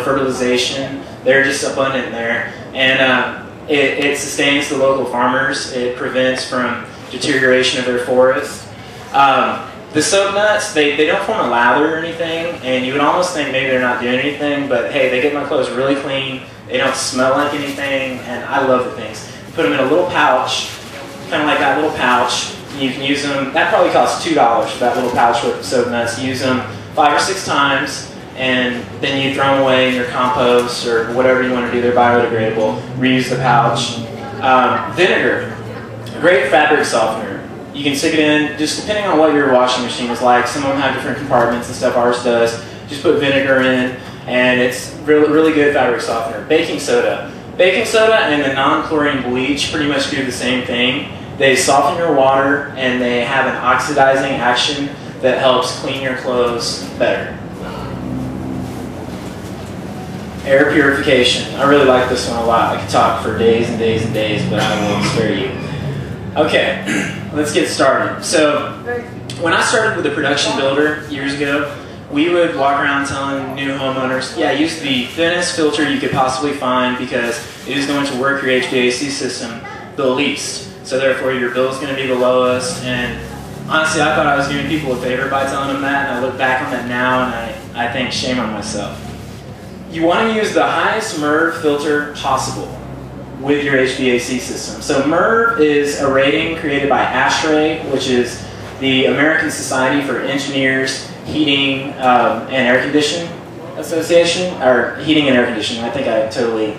fertilization. They're just abundant there. And it sustains the local farmers. It prevents from deterioration of their forests. The soap nuts, they don't form a lather or anything, and you would almost think maybe they're not doing anything, but hey, they get my clothes really clean, they don't smell like anything, and I love the things. You put them in a little pouch, kind of like that little pouch, and you can use them. That probably costs $2 for that little pouch worth of soap nuts. You use them 5 or 6 times, and then you throw them away in your compost or whatever you want to do. They're biodegradable. Reuse the pouch. Vinegar, great fabric softener. You can stick it in, just depending on what your washing machine is like. Some of them have different compartments and stuff. Ours does. Just put vinegar in, and it's really good fabric softener. Baking soda. Baking soda and the non-chlorine bleach pretty much do the same thing. They soften your water, and they have an oxidizing action that helps clean your clothes better. Air purification. I really like this one a lot. I could talk for days and days and days, but I will spare you. Okay, let's get started. So, when I started with the production builder years ago, we would walk around telling new homeowners, yeah, use the thinnest filter you could possibly find because it is going to work your HVAC system the least. So therefore your bill is going to be the lowest. And honestly, I thought I was doing people a favor by telling them that, and I look back on that now and I think shame on myself. You want to use the highest MERV filter possible with your HVAC system. So MERV is a rating created by ASHRAE, which is the American Society for Engineers, Heating and Air Conditioning Association, or Heating and Air Conditioning. I think I totally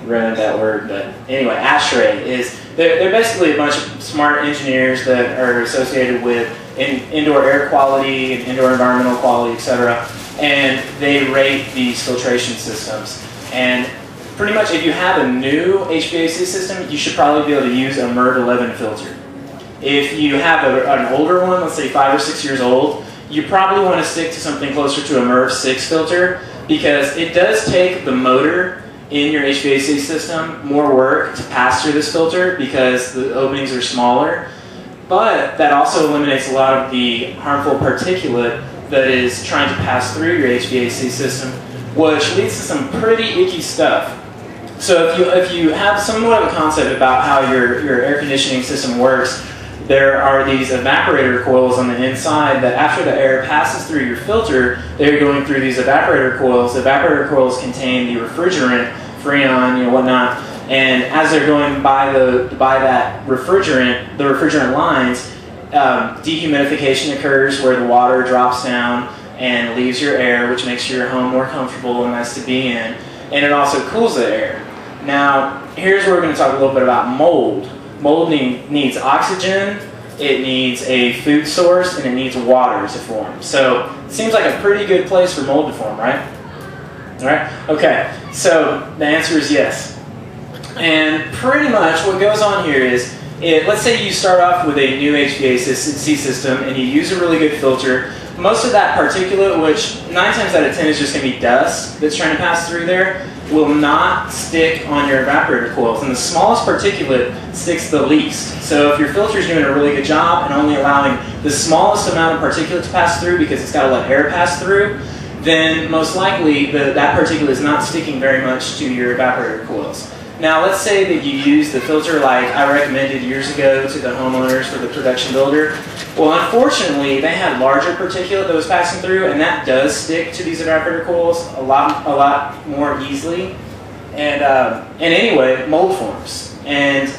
ruined that word, but anyway, ASHRAE is, they're basically a bunch of smart engineers that are associated with indoor air quality and indoor environmental quality, etc. And they rate these filtration systems. And pretty much if you have a new HVAC system, you should probably be able to use a MERV 11 filter. If you have an older one, let's say 5 or 6 years old, you probably want to stick to something closer to a MERV 6 filter because it does take the motor in your HVAC system more work to pass through this filter because the openings are smaller. But that also eliminates a lot of the harmful particulate that is trying to pass through your HVAC system, which leads to some pretty icky stuff. So if you have somewhat of a concept about how your air conditioning system works, there are these evaporator coils on the inside that after the air passes through your filter, they're going through these evaporator coils. The evaporator coils contain the refrigerant, Freon, whatnot, and as they're going by that refrigerant, the refrigerant lines, dehumidification occurs where the water drops down and leaves your air, which makes your home more comfortable and nice to be in, and it also cools the air. Now, here's where we're going to talk a little bit about mold. Mold needs oxygen, it needs a food source, and it needs water to form. So it seems like a pretty good place for mold to form, right? All right? Okay, so the answer is yes. And pretty much what goes on here is, let's say you start off with a new HVAC system and you use a really good filter. Most of that particulate, which 9 times out of 10 is just going to be dust that's trying to pass through there, will not stick on your evaporator coils. And the smallest particulate sticks the least. So if your filter is doing a really good job and only allowing the smallest amount of particulate to pass through because it's got to let air pass through, then most likely that particulate is not sticking very much to your evaporator coils. Now let's say that you use the filter like I recommended years ago to the homeowners for the production builder. Well, unfortunately, they had larger particulate that was passing through, and that does stick to these evaporator coils a lot more easily. And anyway, mold forms. And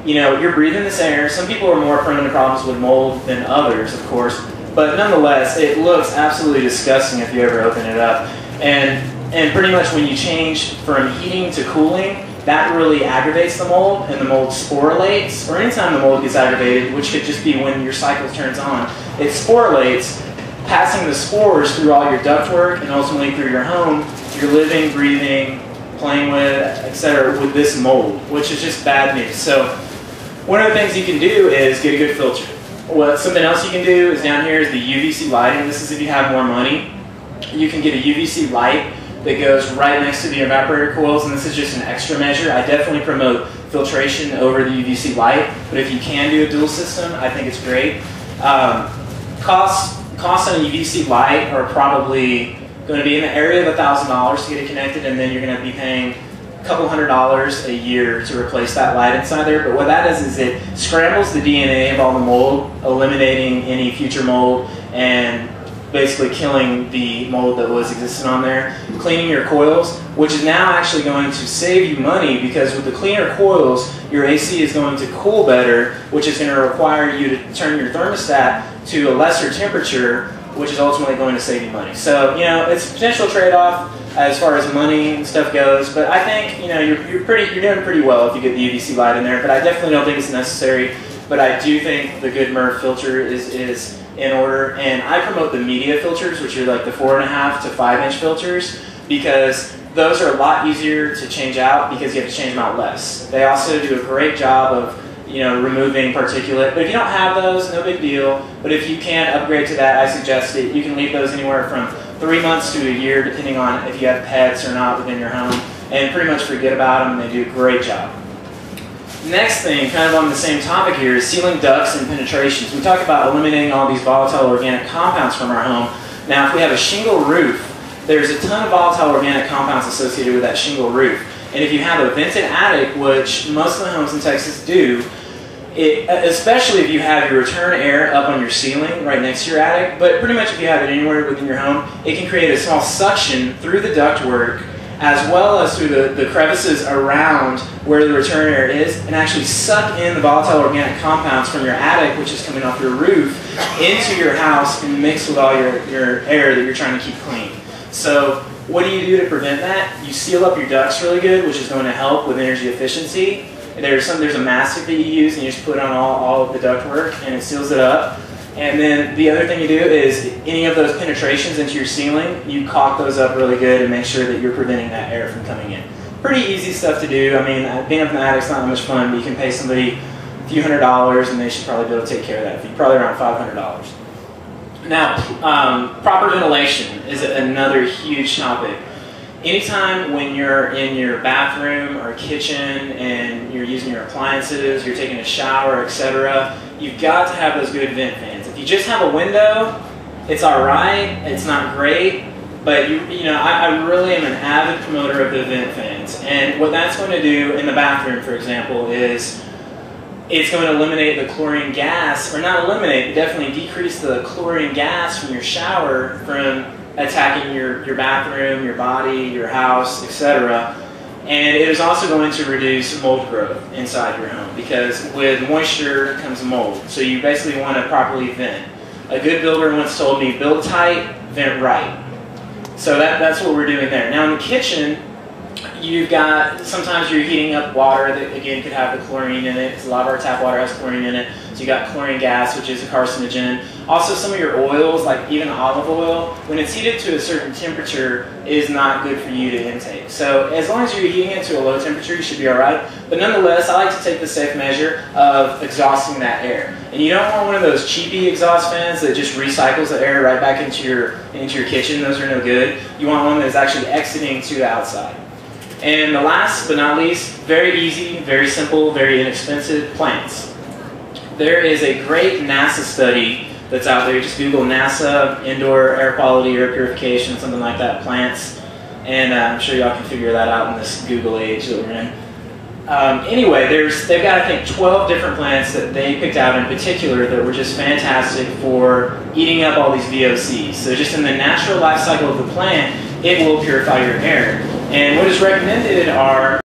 you're breathing this air. Some people are more prone to problems with mold than others, of course. But nonetheless, it looks absolutely disgusting if you ever open it up. And pretty much when you change from heating to cooling, that really aggravates the mold, and the mold sporulates, or anytime the mold gets aggravated, which could just be when your cycle turns on, it sporulates, passing the spores through all your ductwork and ultimately through your home. You're living, breathing, playing with, etc. with this mold, which is just bad news. So one of the things you can do is get a good filter. Something else you can do is down here is the UVC lighting. This is if you have more money. You can get a UVC light that goes right next to the evaporator coils, and this is just an extra measure. I definitely promote filtration over the UVC light, but if you can do a dual system, I think it's great. Costs on a UVC light are probably going to be in the area of $1,000 to get it connected, and then you're going to be paying a couple $100 a year to replace that light inside there. But what that does is it scrambles the DNA of all the mold, eliminating any future mold and basically killing the mold that was existing on there, cleaning your coils, which is now actually going to save you money, because with the cleaner coils, your AC is going to cool better, which is going to require you to turn your thermostat to a lesser temperature, which is ultimately going to save you money. So, you know, it's a potential trade-off as far as money and stuff goes, but I think, you know, you're doing pretty well if you get the UVC light in there, but I definitely don't think it's necessary. But I do think the good MERV filter is in order, and I promote the media filters, which are like the 4.5 to 5-inch filters, because those are a lot easier to change out because you have to change them out less. They also do a great job of, you know, removing particulate. But if you don't have those, no big deal. But if you can upgrade to that, I suggest it. You can leave those anywhere from 3 months to a year, depending on if you have pets or not within your home, and pretty much forget about them, and they do a great job. Next thing, kind of on the same topic here, is sealing ducts and penetrations. We talk about eliminating all these volatile organic compounds from our home. Now, if we have a shingle roof, there's a ton of volatile organic compounds associated with that shingle roof. And if you have a vented attic, which most of the homes in Texas do, especially if you have your return air up on your ceiling right next to your attic, but pretty much if you have it anywhere within your home, it can create a small suction through the ductwork as well as through the crevices around where the return air is, and actually suck in the volatile organic compounds from your attic, which is coming off your roof, into your house and mix with all your air that you're trying to keep clean. So what do you do to prevent that? You seal up your ducts really good, which is going to help with energy efficiency. There's a mastic that you use, and you just put on all of the ductwork, and it seals it up. And then the other thing you do is any of those penetrations into your ceiling, you caulk those up really good and make sure that you're preventing that air from coming in. Pretty easy stuff to do. I mean, being up in the attic's not that much fun, but you can pay somebody a few $100s and they should probably be able to take care of that for you, probably around $500. Now, proper ventilation is another huge topic. Anytime when you're in your bathroom or kitchen and you're using your appliances, you're taking a shower, etc., you've got to have those good vent fans. If you just have a window, it's alright, it's not great, but I really am an avid promoter of the vent fans. And what that's going to do in the bathroom, for example, is it's going to eliminate the chlorine gas, or not eliminate, but definitely decrease the chlorine gas from your shower from attacking your bathroom, your body, your house, etc. And it is also going to reduce mold growth inside your home, because with moisture comes mold. So you basically want to properly vent. A good builder once told me, build tight, vent right. So that's what we're doing there. Now in the kitchen, you've got, sometimes you're heating up water that again could have the chlorine in it, because a lot of our tap water has chlorine in it. So you got chlorine gas, which is a carcinogen. Also some of your oils, like even olive oil, when it's heated to a certain temperature, is not good for you to intake. So as long as you're heating it to a low temperature, you should be alright. But nonetheless, I like to take the safe measure of exhausting that air. And you don't want one of those cheapy exhaust fans that just recycles the air right back into your kitchen. Those are no good. You want one that's actually exiting to the outside. And the last but not least, very easy, very simple, very inexpensive, plants. There is a great NASA study that's out there. Just Google NASA, indoor air quality, air purification, something like that, plants. And I'm sure y'all can figure that out in this Google age that we're in. Anyway, they've got, I think, 12 different plants that they picked out in particular that were just fantastic for eating up all these VOCs. So just in the natural life cycle of the plant, it will purify your air. And what is recommended are